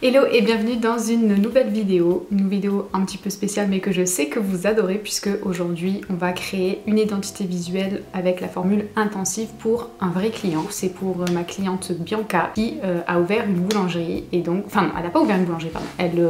Hello et bienvenue dans une nouvelle vidéo, un petit peu spéciale mais que je sais que vous adorez puisque aujourd'hui on va créer une identité visuelle avec la formule intensive pour un vrai client. C'est pour ma cliente Bianca qui a ouvert une boulangerie et donc, enfin non, elle n'a pas ouvert une boulangerie pardon, elle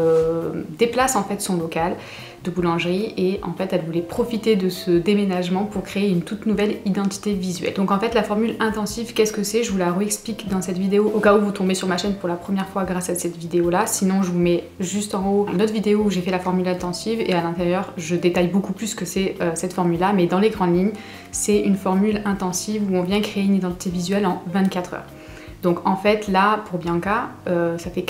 déplace en fait son local de boulangerie et en fait elle voulait profiter de ce déménagement pour créer une toute nouvelle identité visuelle. Donc en fait la formule intensive, qu'est-ce que c'est? Je vous la réexplique dans cette vidéo au cas où vous tombez sur ma chaîne pour la première fois grâce à cette vidéo là. Sinon je vous mets juste en haut une autre vidéo où j'ai fait la formule intensive et à l'intérieur je détaille beaucoup plus que c'est cette formule là, mais dans les grandes lignes c'est une formule intensive où on vient créer une identité visuelle en 24 heures. Donc en fait là pour Bianca, ça fait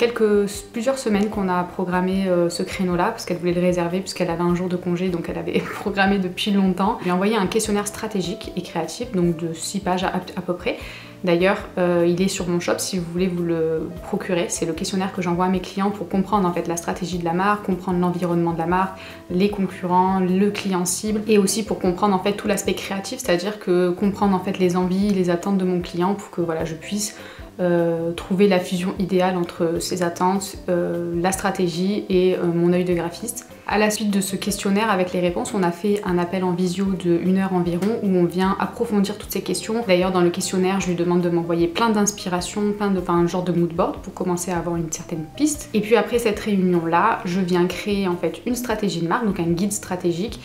plusieurs semaines qu'on a programmé ce créneau là parce qu'elle voulait le réserver puisqu'elle avait un jour de congé, donc elle avait programmé depuis longtemps. Je lui ai envoyé un questionnaire stratégique et créatif, donc de 6 pages à peu près. D'ailleurs il est sur mon shop si vous voulez vous le procurer. C'est le questionnaire que j'envoie à mes clients pour comprendre en fait la stratégie de la marque, comprendre l'environnement de la marque, les concurrents, le client cible et aussi pour comprendre en fait tout l'aspect créatif, c'est-à-dire que comprendre en fait les envies, les attentes de mon client pour que voilà je puisse trouver la fusion idéale entre ses attentes, la stratégie et mon œil de graphiste. À la suite de ce questionnaire avec les réponses, on a fait un appel en visio de 1 heure environ où on vient approfondir toutes ces questions. D'ailleurs dans le questionnaire je lui demande de m'envoyer plein d'inspirations, un genre de mood board pour commencer à avoir une certaine piste. Et puis après cette réunion là, je viens créer en fait une stratégie de marque, donc un guide stratégique.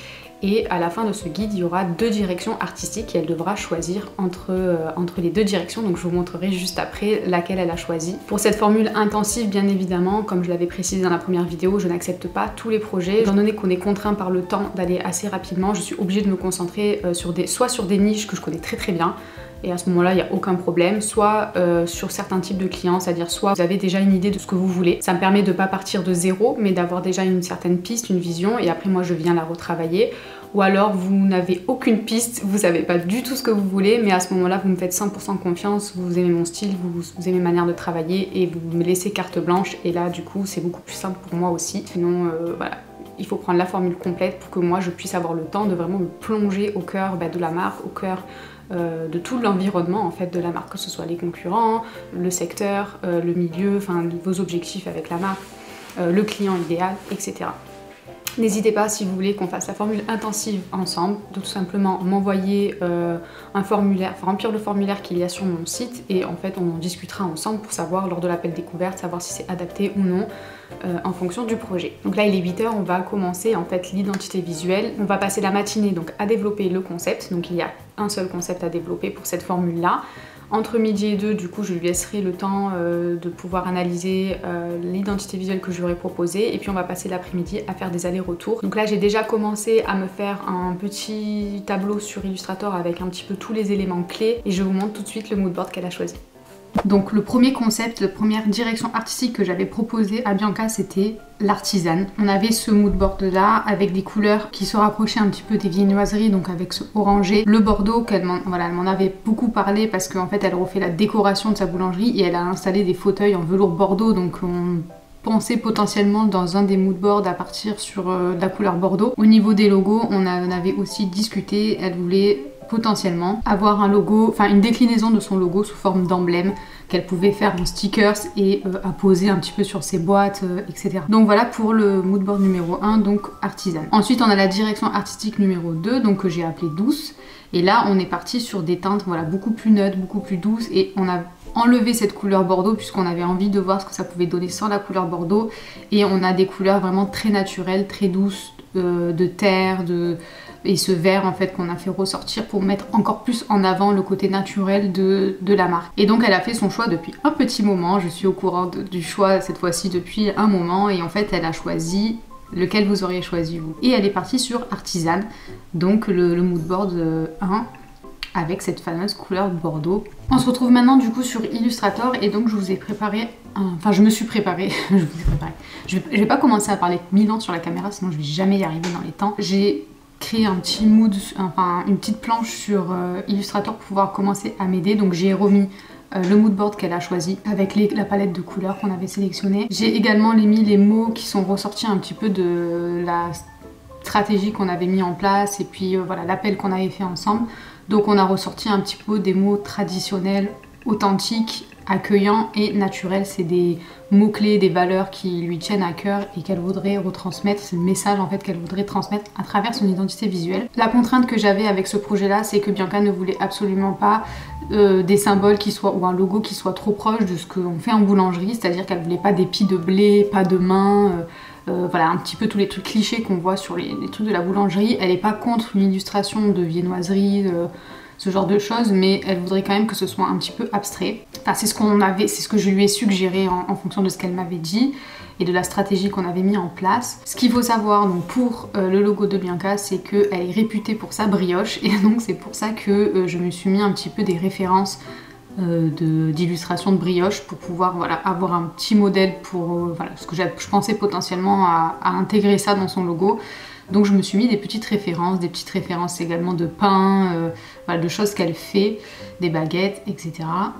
Et à la fin de ce guide, il y aura 2 directions artistiques et elle devra choisir entre les 2 directions. Donc je vous montrerai juste après laquelle elle a choisi. Pour cette formule intensive, bien évidemment, comme je l'avais précisé dans la première vidéo, je n'accepte pas tous les projets. Étant donné qu'on est contraint par le temps d'aller assez rapidement, je suis obligée de me concentrer soit sur des niches que je connais très bien, et à ce moment-là, il n'y a aucun problème, soit sur certains types de clients, c'est-à-dire soit vous avez déjà une idée de ce que vous voulez. Ça me permet de ne pas partir de zéro, mais d'avoir déjà une certaine piste, une vision, et après moi je viens la retravailler. Ou alors vous n'avez aucune piste, vous savez pas du tout ce que vous voulez, mais à ce moment-là vous me faites 100% confiance, vous aimez mon style, vous aimez ma manière de travailler et vous me laissez carte blanche, et là du coup c'est beaucoup plus simple pour moi aussi. Sinon voilà. Il faut prendre la formule complète pour que moi je puisse avoir le temps de vraiment me plonger au cœur de la marque, au cœur de tout l'environnement en fait de la marque, que ce soit les concurrents, le secteur, le milieu, enfin vos objectifs avec la marque, le client idéal, etc. N'hésitez pas si vous voulez qu'on fasse la formule intensive ensemble, de tout simplement m'envoyer un formulaire, enfin remplir le formulaire qu'il y a sur mon site et en fait on en discutera ensemble pour savoir lors de l'appel découverte, savoir si c'est adapté ou non en fonction du projet. Donc là il est 8 h, on va commencer en fait l'identité visuelle, on va passer la matinée donc à développer le concept, donc il y a un seul concept à développer pour cette formule là. Entre midi et 2, du coup, je lui laisserai le temps de pouvoir analyser l'identité visuelle que je lui aurais proposée. Et puis on va passer l'après-midi à faire des allers-retours. Donc là, j'ai déjà commencé à me faire un petit tableau sur Illustrator avec un petit peu tous les éléments clés. Et je vous montre tout de suite le mood board qu'elle a choisi. Donc le premier concept, la première direction artistique que j'avais proposé à Bianca, c'était l'artisane. On avait ce mood board là avec des couleurs qui se rapprochaient un petit peu des viennoiseries, donc avec ce orangé. Le bordeaux, elle m'en avait beaucoup parlé parce qu'en fait elle refait la décoration de sa boulangerie et elle a installé des fauteuils en velours bordeaux, donc on pensait potentiellement dans un des mood boards à partir sur la couleur bordeaux. Au niveau des logos, on en avait aussi discuté, elle voulait potentiellement avoir un logo, enfin une déclinaison de son logo sous forme d'emblème qu'elle pouvait faire en stickers et à poser un petit peu sur ses boîtes, etc. Donc voilà pour le mood board numéro 1, donc artisan. Ensuite on a la direction artistique numéro 2, donc que j'ai appelée douce. Et là on est parti sur des teintes voilà, beaucoup plus neutres, beaucoup plus douces, et on a enlevé cette couleur bordeaux puisqu'on avait envie de voir ce que ça pouvait donner sans la couleur bordeaux, et on a des couleurs vraiment très naturelles, très douces, de terre, et ce vert en fait qu'on a fait ressortir pour mettre encore plus en avant le côté naturel de la marque. Et donc elle a fait son choix depuis un petit moment, je suis au courant du choix cette fois-ci depuis un moment, et en fait elle a choisi lequel vous auriez choisi vous. Et elle est partie sur artisane, donc le mood board 1 avec cette fameuse couleur bordeaux. On se retrouve maintenant du coup sur Illustrator et donc je vous ai préparé, enfin je me suis préparée, je vais pas commencer à parler 1000 ans sur la caméra sinon je vais jamais y arriver dans les temps. J'ai créé un petit mood, enfin une petite planche sur Illustrator pour pouvoir commencer à m'aider, donc j'ai remis le mood board qu'elle a choisi avec la palette de couleurs qu'on avait sélectionnée. J'ai également mis les mots qui sont ressortis un petit peu de la stratégie qu'on avait mis en place et puis voilà l'appel qu'on avait fait ensemble. Donc on a ressorti un petit peu des mots traditionnels, authentiques, accueillant et naturel. C'est des mots-clés, des valeurs qui lui tiennent à cœur et qu'elle voudrait retransmettre. C'est le message en fait qu'elle voudrait transmettre à travers son identité visuelle. La contrainte que j'avais avec ce projet-là, c'est que Bianca ne voulait absolument pas des symboles qui soient, ou un logo qui soit trop proche de ce qu'on fait en boulangerie, c'est-à-dire qu'elle voulait pas d'épis de blé, pas de main, voilà, un petit peu tous les trucs clichés qu'on voit sur les trucs de la boulangerie. Elle n'est pas contre une illustration de viennoiserie, ce genre de choses, mais elle voudrait quand même que ce soit un petit peu abstrait. Enfin, c'est ce que je lui ai suggéré en fonction de ce qu'elle m'avait dit et de la stratégie qu'on avait mis en place. Ce qu'il faut savoir donc pour le logo de Bianca, c'est qu'elle est réputée pour sa brioche, et donc c'est pour ça que je me suis mis un petit peu des références d'illustration de brioche pour pouvoir voilà, avoir un petit modèle pour voilà, parce que je pensais potentiellement à intégrer ça dans son logo. Donc je me suis mis des petites références également de pain, voilà, de choses qu'elle fait, des baguettes, etc.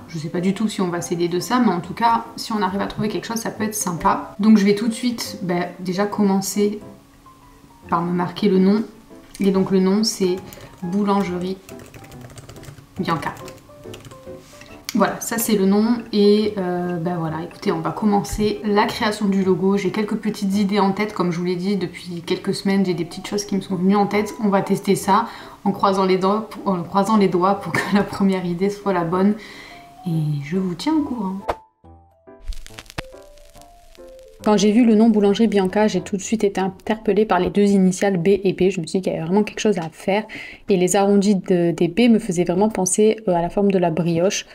Je sais pas du tout si on va s'aider de ça, mais en tout cas, si on arrive à trouver quelque chose, ça peut être sympa. Donc je vais tout de suite déjà commencer par me marquer le nom. Et donc le nom c'est Boulangerie Bianca. Voilà, ça c'est le nom et voilà, écoutez, on va commencer la création du logo. J'ai quelques petites idées en tête, comme je vous l'ai dit, depuis quelques semaines, j'ai des petites choses qui me sont venues en tête. On va tester ça en croisant les doigts pour que la première idée soit la bonne. Et je vous tiens au courant. Quand j'ai vu le nom Boulangerie Bianca, j'ai tout de suite été interpellée par les deux initiales B et B. Je me suis dit qu'il y avait vraiment quelque chose à faire. Et les arrondis des B me faisaient vraiment penser à la forme de la brioche.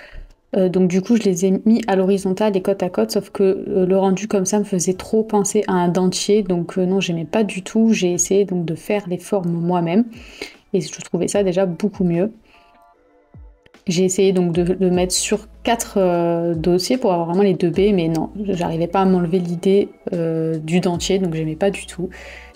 Donc du coup je les ai mis à l'horizontale et côte à côte, sauf que le rendu comme ça me faisait trop penser à un dentier, donc non, j'aimais pas du tout. J'ai essayé donc de faire les formes moi-même et je trouvais ça déjà beaucoup mieux. J'ai essayé donc de le mettre sur 4 dossiers pour avoir vraiment les 2 B, mais non, j'arrivais pas à m'enlever l'idée du dentier, donc j'aimais pas du tout.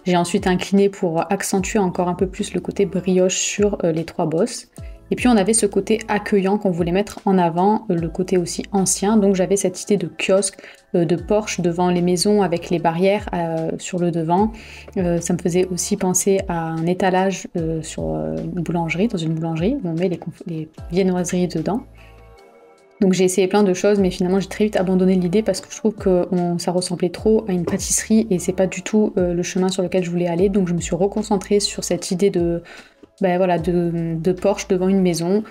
J'ai ensuite incliné pour accentuer encore un peu plus le côté brioche sur les 3 bosses. Et puis on avait ce côté accueillant qu'on voulait mettre en avant, le côté aussi ancien. Donc j'avais cette idée de kiosque, de porche devant les maisons avec les barrières sur le devant. Ça me faisait aussi penser à un étalage sur une boulangerie, dans une boulangerie, où on met les viennoiseries dedans. Donc j'ai essayé plein de choses, mais finalement j'ai très vite abandonné l'idée parce que je trouve que ça ressemblait trop à une pâtisserie et c'est pas du tout le chemin sur lequel je voulais aller. Donc je me suis reconcentrée sur cette idée de porche devant une maison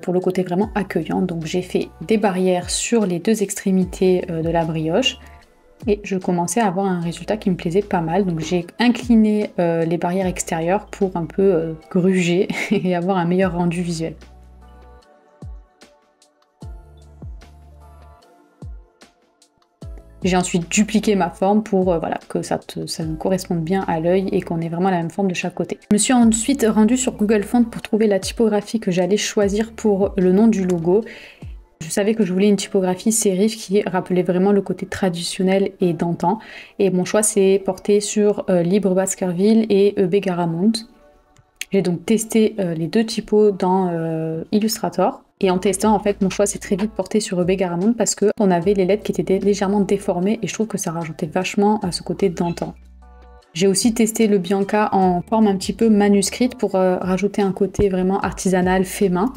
pour le côté vraiment accueillant. Donc j'ai fait des barrières sur les 2 extrémités de la brioche et je commençais à avoir un résultat qui me plaisait pas mal. Donc j'ai incliné les barrières extérieures pour un peu gruger et avoir un meilleur rendu visuel. J'ai ensuite dupliqué ma forme pour voilà, que ça me corresponde bien à l'œil et qu'on ait vraiment la même forme de chaque côté. Je me suis ensuite rendue sur Google Fonts pour trouver la typographie que j'allais choisir pour le nom du logo. Je savais que je voulais une typographie serif qui rappelait vraiment le côté traditionnel et d'antan. Et mon choix s'est porté sur Libre Baskerville et EB Garamond. J'ai donc testé les 2 typos dans Illustrator. Et en testant, en fait, mon choix s'est très vite porté sur EB Garamond parce qu'on avait les lettres qui étaient légèrement déformées et je trouve que ça rajoutait vachement à ce côté d'antan. J'ai aussi testé le Bianca en forme un petit peu manuscrite pour rajouter un côté vraiment artisanal, fait main.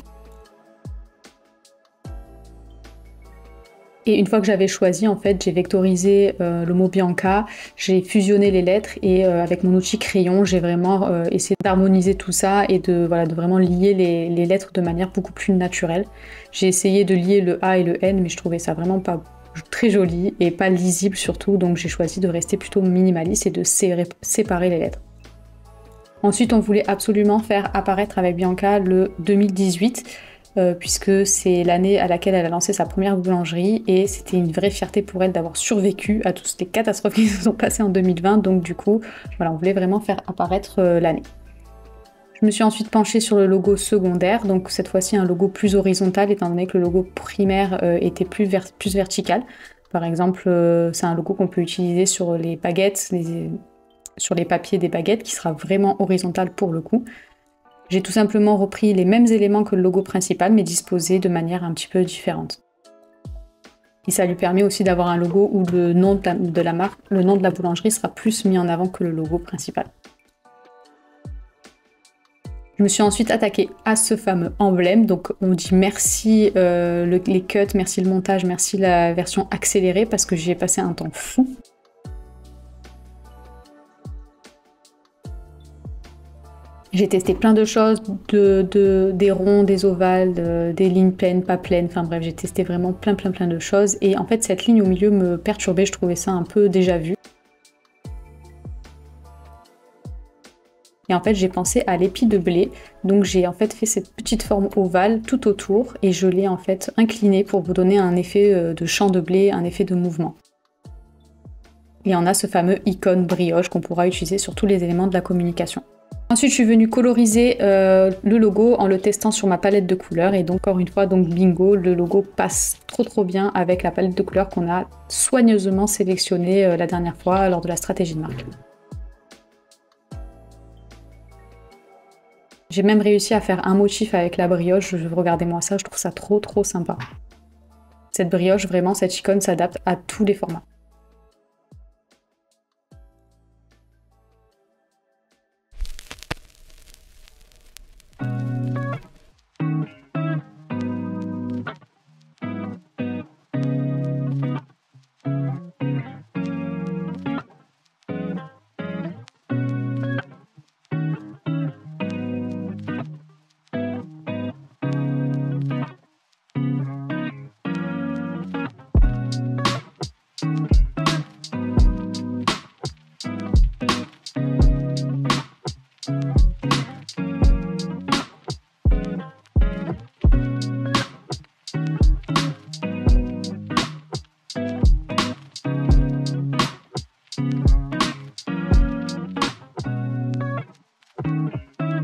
Et une fois que j'avais choisi, en fait, j'ai vectorisé le mot Bianca, j'ai fusionné les lettres et avec mon outil crayon, j'ai vraiment essayé d'harmoniser tout ça et de vraiment lier les lettres de manière beaucoup plus naturelle. J'ai essayé de lier le A et le N, mais je trouvais ça vraiment pas très joli et pas lisible surtout, donc j'ai choisi de rester plutôt minimaliste et de séparer les lettres. Ensuite, on voulait absolument faire apparaître avec Bianca le 2018, puisque c'est l'année à laquelle elle a lancé sa première boulangerie et c'était une vraie fierté pour elle d'avoir survécu à toutes les catastrophes qui se sont passées en 2020, donc du coup voilà, on voulait vraiment faire apparaître l'année. Je me suis ensuite penchée sur le logo secondaire, donc cette fois-ci un logo plus horizontal étant donné que le logo primaire était plus vertical. Par exemple, c'est un logo qu'on peut utiliser sur les baguettes, sur les papiers des baguettes, qui sera vraiment horizontal pour le coup. J'ai tout simplement repris les mêmes éléments que le logo principal, mais disposés de manière un petit peu différente. Et ça lui permet aussi d'avoir un logo où le nom de la marque, le nom de la boulangerie sera plus mis en avant que le logo principal. Je me suis ensuite attaquée à ce fameux emblème, donc on dit merci les cuts, merci le montage, merci la version accélérée parce que j'y ai passé un temps fou. J'ai testé plein de choses, des ronds, des ovales, des lignes pleines, pas pleines, enfin bref, j'ai testé vraiment plein de choses. Et en fait, cette ligne au milieu me perturbait, je trouvais ça un peu déjà vu. Et en fait, j'ai pensé à l'épi de blé, donc j'ai en fait fait cette petite forme ovale tout autour et je l'ai en fait inclinée pour vous donner un effet de champ de blé, un effet de mouvement. Et on a ce fameux icône brioche qu'on pourra utiliser sur tous les éléments de la communication. Ensuite, je suis venue coloriser le logo en le testant sur ma palette de couleurs et donc encore une fois, donc bingo, le logo passe trop bien avec la palette de couleurs qu'on a soigneusement sélectionnée la dernière fois lors de la stratégie de marque. J'ai même réussi à faire un motif avec la brioche, regardez-moi ça, je trouve ça trop sympa. Cette brioche, vraiment, cette icône s'adapte à tous les formats.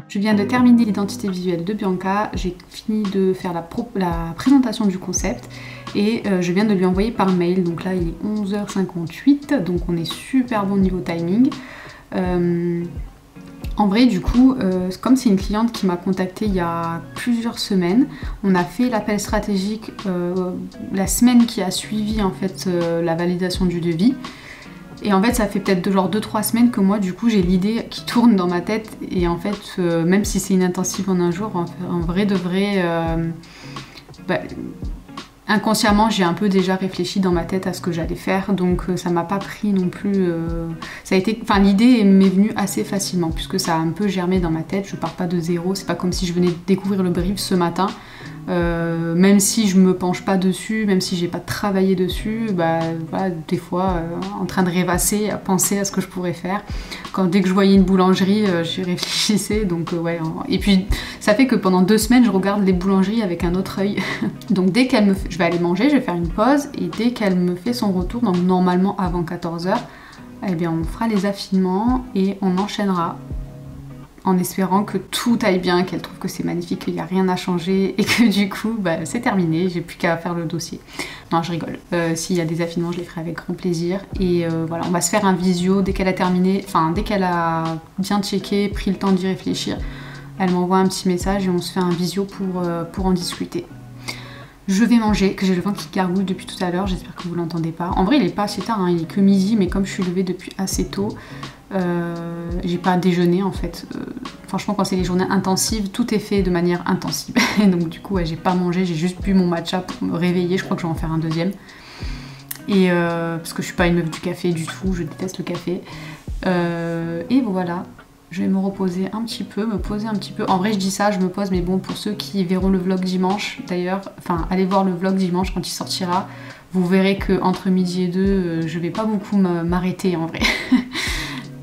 Je viens de terminer l'identité visuelle de Bianca, j'ai fini de faire la présentation du concept et je viens de lui envoyer par mail, donc là il est 11h58, donc on est super bon niveau timing. En vrai du coup, comme c'est une cliente qui m'a contactée il y a plusieurs semaines, on a fait l'appel stratégique la semaine qui a suivi en fait la validation du devis. Et en fait ça fait peut-être genre 2-3 semaines que moi du coup j'ai l'idée qui tourne dans ma tête et en fait même si c'est une intensive en un jour, en vrai de vrai inconsciemment j'ai un peu déjà réfléchi dans ma tête à ce que j'allais faire, donc ça m'a pas pris non plus, ça a été, enfin l'idée m'est venue assez facilement puisque ça a un peu germé dans ma tête, je pars pas de zéro, c'est pas comme si je venais de découvrir le brief ce matin. Même si je me penche pas dessus, même si j'ai pas travaillé dessus, voilà, des fois en train de rêvasser, à penser à ce que je pourrais faire. Dès que je voyais une boulangerie, j'y réfléchissais, donc ouais. Et puis ça fait que pendant 2 semaines, je regarde les boulangeries avec un autre œil. Donc dès qu'elle me fait, je vais aller manger, je vais faire une pause, et dès qu'elle me fait son retour, donc normalement avant 14h, eh bien on fera les affinements et on enchaînera. En espérant que tout aille bien, qu'elle trouve que c'est magnifique, qu'il n'y a rien à changer et que du coup c'est terminé, j'ai plus qu'à faire le dossier. Non, je rigole. S'il y a des affinements, je les ferai avec grand plaisir. Et voilà, on va se faire un visio dès qu'elle a terminé, enfin dès qu'elle a bien checké, pris le temps d'y réfléchir. Elle m'envoie un petit message et on se fait un visio pour en discuter. Je vais manger, que j'ai le ventre qui gargouille depuis tout à l'heure, j'espère que vous l'entendez pas. En vrai il est pas assez tard, hein, il est que midi, mais comme je suis levée depuis assez tôt, j'ai pas déjeuné en fait. Franchement quand c'est les journées intensives, tout est fait de manière intensive. Et donc du coup j'ai pas mangé, j'ai juste bu mon matcha pour me réveiller, je crois que je vais en faire un deuxième. Et parce que je suis pas une meuf du café du tout, je déteste le café. Et voilà. Je vais me reposer un petit peu, me poser un petit peu. En vrai, je dis ça, je me pose, mais bon, pour ceux qui verront le vlog dimanche, d'ailleurs, enfin, allez voir le vlog dimanche quand il sortira. Vous verrez que entre midi et 2, je vais pas beaucoup m'arrêter en vrai.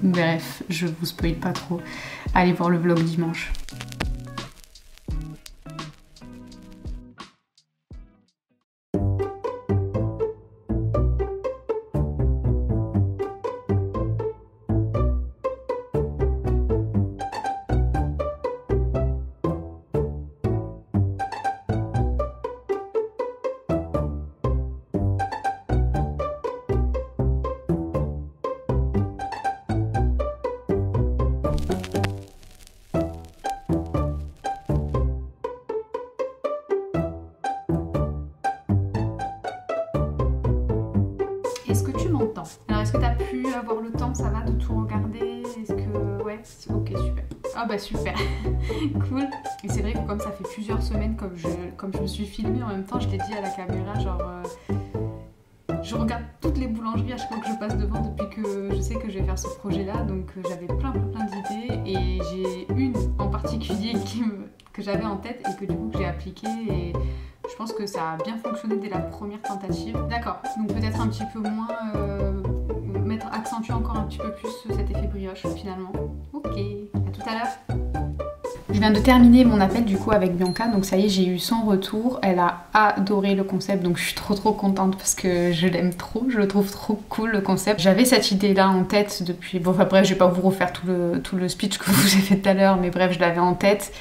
Bref, je vous spoil pas trop. Allez voir le vlog dimanche. est-ce que tu as pu avoir le temps, ça va, de tout regarder? Est-ce que... Ouais, ok, super. Ah bah super, cool. Et c'est vrai que comme ça fait plusieurs semaines, comme je me suis filmée en même temps, je l'ai dit à la caméra, genre... je regarde toutes les boulangeries à chaque fois que je passe devant depuis que je sais que je vais faire ce projet-là. Donc j'avais plein d'idées et j'ai une en particulier que j'avais en tête et que du coup j'ai appliquée. Et je pense que ça a bien fonctionné dès la première tentative. D'accord, donc peut-être un petit peu moins... accentuer encore un petit peu plus cet effet brioche finalement. Ok, à tout à l'heure. Je viens de terminer mon appel du coup avec Bianca, donc ça y est, j'ai eu son retour. Elle a adoré le concept, donc je suis trop contente parce que je l'aime trop, je le trouve trop cool le concept. J'avais cette idée là en tête depuis... Bon, enfin bref, je vais pas vous refaire tout le speech que vous avez fait tout à l'heure, mais bref, je l'avais en tête.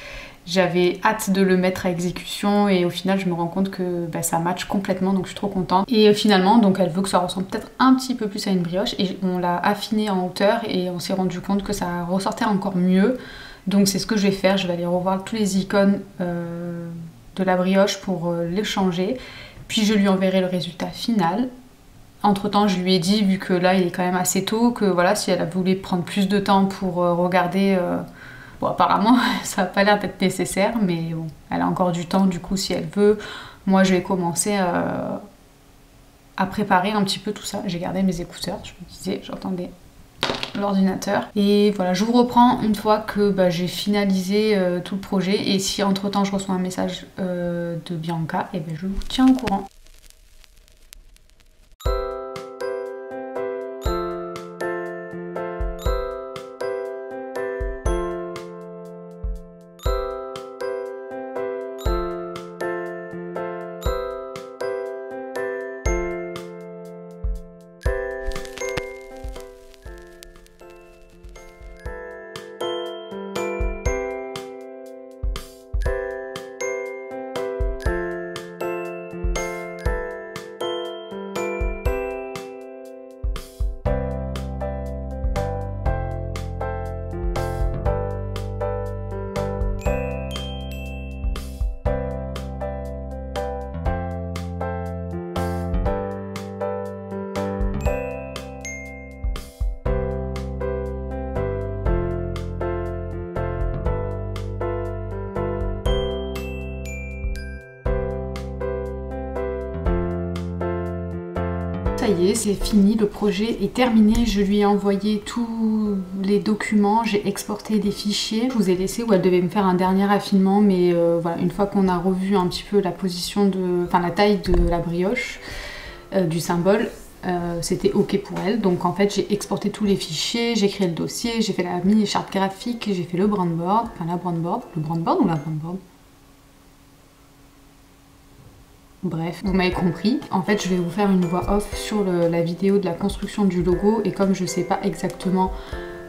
J'avais hâte de le mettre à exécution et au final je me rends compte que ça match complètement, donc je suis trop contente. Et finalement donc elle veut que ça ressemble peut-être un petit peu plus à une brioche et on l'a affiné en hauteur et on s'est rendu compte que ça ressortait encore mieux. Donc c'est ce que je vais faire, je vais aller revoir tous les icônes de la brioche pour les changer. Puis je lui enverrai le résultat final. Entre temps je lui ai dit, vu que là il est quand même assez tôt, que voilà, si elle voulait prendre plus de temps pour regarder... Bon, apparemment, ça n'a pas l'air d'être nécessaire, mais bon, elle a encore du temps, du coup, si elle veut. Moi, je vais commencer à préparer un petit peu tout ça. J'ai gardé mes écouteurs, je me disais, j'entendais l'ordinateur. Et voilà, je vous reprends une fois que j'ai finalisé tout le projet. Et si entre-temps, je reçois un message de Bianca, et je vous tiens au courant. Ça y est, c'est fini, le projet est terminé. Je lui ai envoyé tous les documents, j'ai exporté des fichiers. Je vous ai laissé où elle devait me faire un dernier affinement, mais voilà, une fois qu'on a revu un petit peu la position la taille de la brioche, du symbole, c'était ok pour elle. Donc en fait j'ai exporté tous les fichiers, j'ai créé le dossier, j'ai fait la mini charte graphique, j'ai fait le brandboard, enfin le brandboard ou la brandboard. Bref, vous m'avez compris. En fait, je vais vous faire une voix off sur la vidéo de la construction du logo et comme je sais pas exactement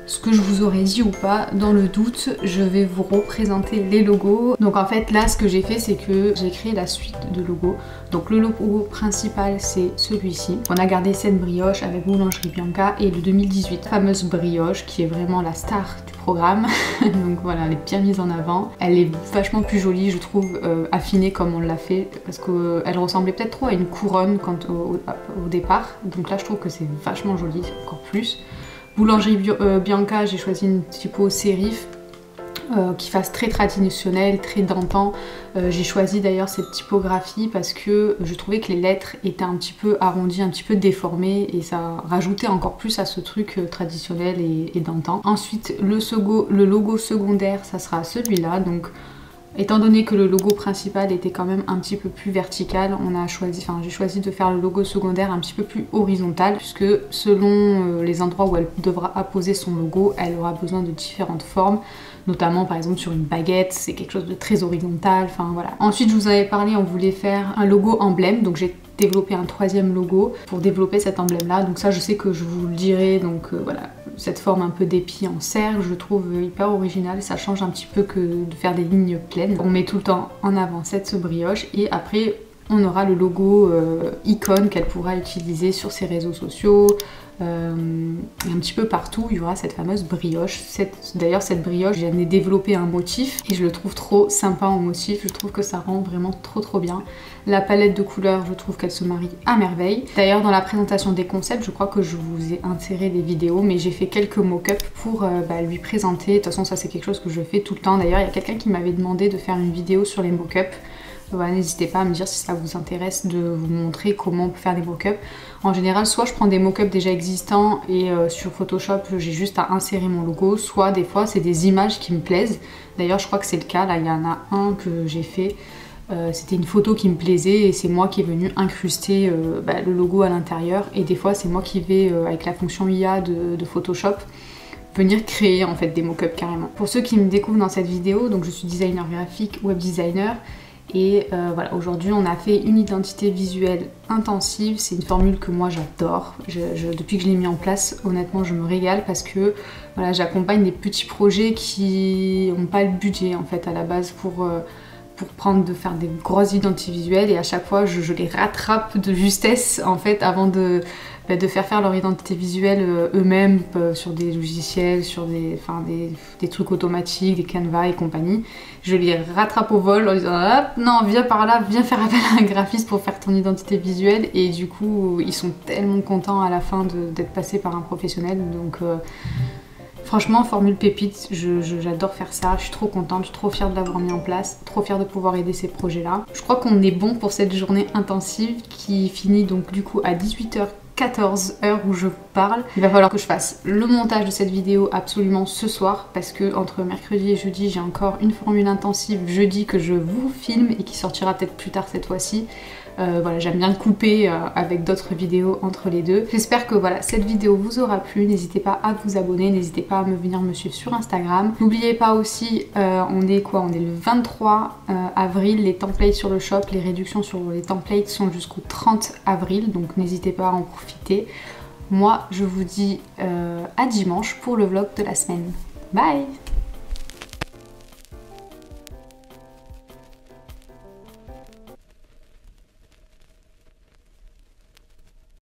ce que je vous aurais dit ou pas, dans le doute, je vais vous représenter les logos. Donc en fait, là, ce que j'ai fait, c'est que j'ai créé la suite de logos. Donc le logo principal, c'est celui-ci. On a gardé cette brioche avec Boulangerie Bianca et le 2018, la fameuse brioche qui est vraiment la star du programme. Donc voilà, elle est bien mise en avant. Elle est vachement plus jolie, je trouve, affinée comme on l'a fait, parce qu'elle ressemblait peut-être trop à une couronne au départ. Donc là, je trouve que c'est vachement joli, encore plus. Boulangerie Bianca, j'ai choisi une typo sérif qui fasse très traditionnel, très d'antan. J'ai choisi d'ailleurs cette typographie parce que je trouvais que les lettres étaient un petit peu arrondies, un petit peu déformées et ça rajoutait encore plus à ce truc traditionnel et d'antan. Ensuite, le logo secondaire, ça sera celui-là. Donc, étant donné que le logo principal était quand même un petit peu plus vertical, j'ai choisi de faire le logo secondaire un petit peu plus horizontal puisque selon les endroits où elle devra apposer son logo, elle aura besoin de différentes formes, notamment par exemple sur une baguette, c'est quelque chose de très horizontal, enfin voilà. Ensuite, je vous avais parlé, on voulait faire un logo emblème, donc j'ai développé un troisième logo pour développer cet emblème là, donc ça je sais que je vous le dirai, donc voilà, cette forme un peu d'épi en cercle, je trouve hyper original, ça change un petit peu que de faire des lignes pleines. On met tout le temps en avant cette brioche et après on aura le logo icône qu'elle pourra utiliser sur ses réseaux sociaux, et un petit peu partout il y aura cette fameuse brioche. D'ailleurs cette brioche, j'en ai développé un motif et je le trouve trop sympa en motif, je trouve que ça rend vraiment trop bien. La palette de couleurs, je trouve qu'elle se marie à merveille. D'ailleurs dans la présentation des concepts, je crois que je vous ai inséré des vidéos, mais j'ai fait quelques mock-ups pour lui présenter. De toute façon ça c'est quelque chose que je fais tout le temps. D'ailleurs il y a quelqu'un qui m'avait demandé de faire une vidéo sur les mock-ups. Voilà, n'hésitez pas à me dire si ça vous intéresse de vous montrer comment on peut faire des mock-ups. En général, soit je prends des mock-ups déjà existants et sur Photoshop, j'ai juste à insérer mon logo, soit des fois c'est des images qui me plaisent. D'ailleurs, je crois que c'est le cas, là il y en a un que j'ai fait. C'était une photo qui me plaisait et c'est moi qui est venu incruster le logo à l'intérieur. Et des fois, c'est moi qui vais, avec la fonction IA de Photoshop, venir créer en fait des mock-ups carrément. Pour ceux qui me découvrent dans cette vidéo, donc je suis designer graphique, web designer. Et voilà, aujourd'hui on a fait une identité visuelle intensive, c'est une formule que moi j'adore. Depuis que je l'ai mis en place, honnêtement je me régale parce que voilà, j'accompagne des petits projets qui n'ont pas le budget en fait à la base pour faire des grosses identités visuelles, et à chaque fois je les rattrape de justesse en fait avant de faire leur identité visuelle eux-mêmes sur des logiciels, sur des trucs automatiques, des Canva et compagnie. Je les rattrape au vol en disant ah, non, viens par là, viens faire appel à un graphiste pour faire ton identité visuelle, et du coup ils sont tellement contents à la fin d'être passés par un professionnel. Donc franchement, formule pépite, j'adore faire ça, je suis trop contente, je suis trop fière de l'avoir mis en place, trop fière de pouvoir aider ces projets-là. Je crois qu'on est bon pour cette journée intensive qui finit donc du coup à 18h14, heure où je vous parle. Il va falloir que je fasse le montage de cette vidéo absolument ce soir parce que entre mercredi et jeudi, j'ai encore une formule intensive jeudi que je vous filme et qui sortira peut-être plus tard cette fois-ci. Voilà, j'aime bien le couper avec d'autres vidéos entre les deux. J'espère que voilà, cette vidéo vous aura plu. N'hésitez pas à vous abonner, n'hésitez pas à venir me suivre sur Instagram. N'oubliez pas aussi, on est le 23 avril, les templates sur le shop, les réductions sur les templates sont jusqu'au 30 avril, donc n'hésitez pas à en profiter. Moi, je vous dis à dimanche pour le vlog de la semaine. Bye!